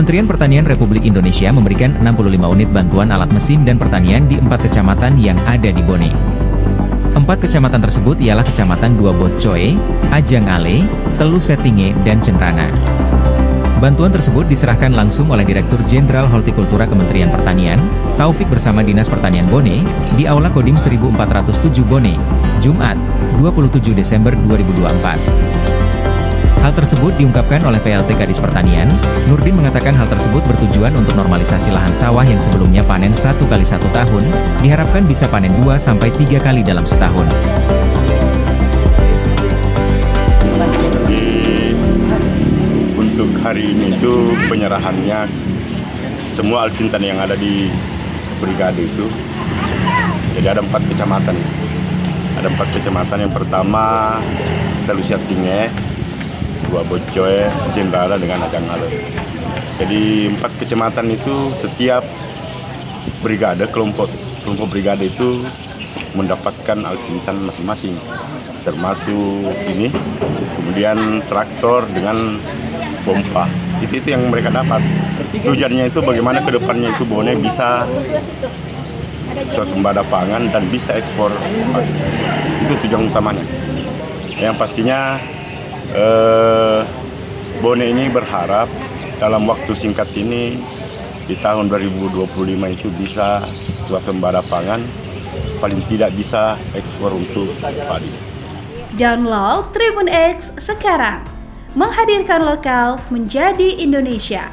Kementerian Pertanian Republik Indonesia memberikan 65 unit bantuan alat mesin dan pertanian di 4 kecamatan yang ada di Bone. 4 kecamatan tersebut ialah Kecamatan Dua Bocoe, Ajang Ale, Telu Setinge, dan Cenrana. Bantuan tersebut diserahkan langsung oleh Direktur Jenderal Hortikultura Kementerian Pertanian, Taufik bersama Dinas Pertanian Bone, di Aula Kodim 1407 Bone, Jumat, 27 Desember 2024. Hal tersebut diungkapkan oleh PLT Kadis Pertanian. Nurdin mengatakan hal tersebut bertujuan untuk normalisasi lahan sawah yang sebelumnya panen 1 kali 1 tahun, diharapkan bisa panen 2-3 kali dalam setahun. Untuk hari ini itu penyerahannya semua alsintan yang ada di brigade itu. Jadi ada 4 kecamatan. Ada 4 kecamatan. Yang pertama Telu Setinge, Dua Bocoe, Cenrana dengan Ajang Ale. Jadi 4 kecamatan itu setiap brigade, kelompok brigade itu mendapatkan alsintan masing-masing, termasuk ini, kemudian traktor dengan pompa. Itu yang mereka dapat. Tujuannya itu bagaimana kedepannya itu Bone bisa swasembada pangan dan bisa ekspor. Itu tujuan utamanya. Yang pastinya Bone ini berharap dalam waktu singkat ini di tahun 2025 itu bisa swasembada pangan, paling tidak bisa ekspor untuk padi. Download Tribun X sekarang, menghadirkan lokal menjadi Indonesia.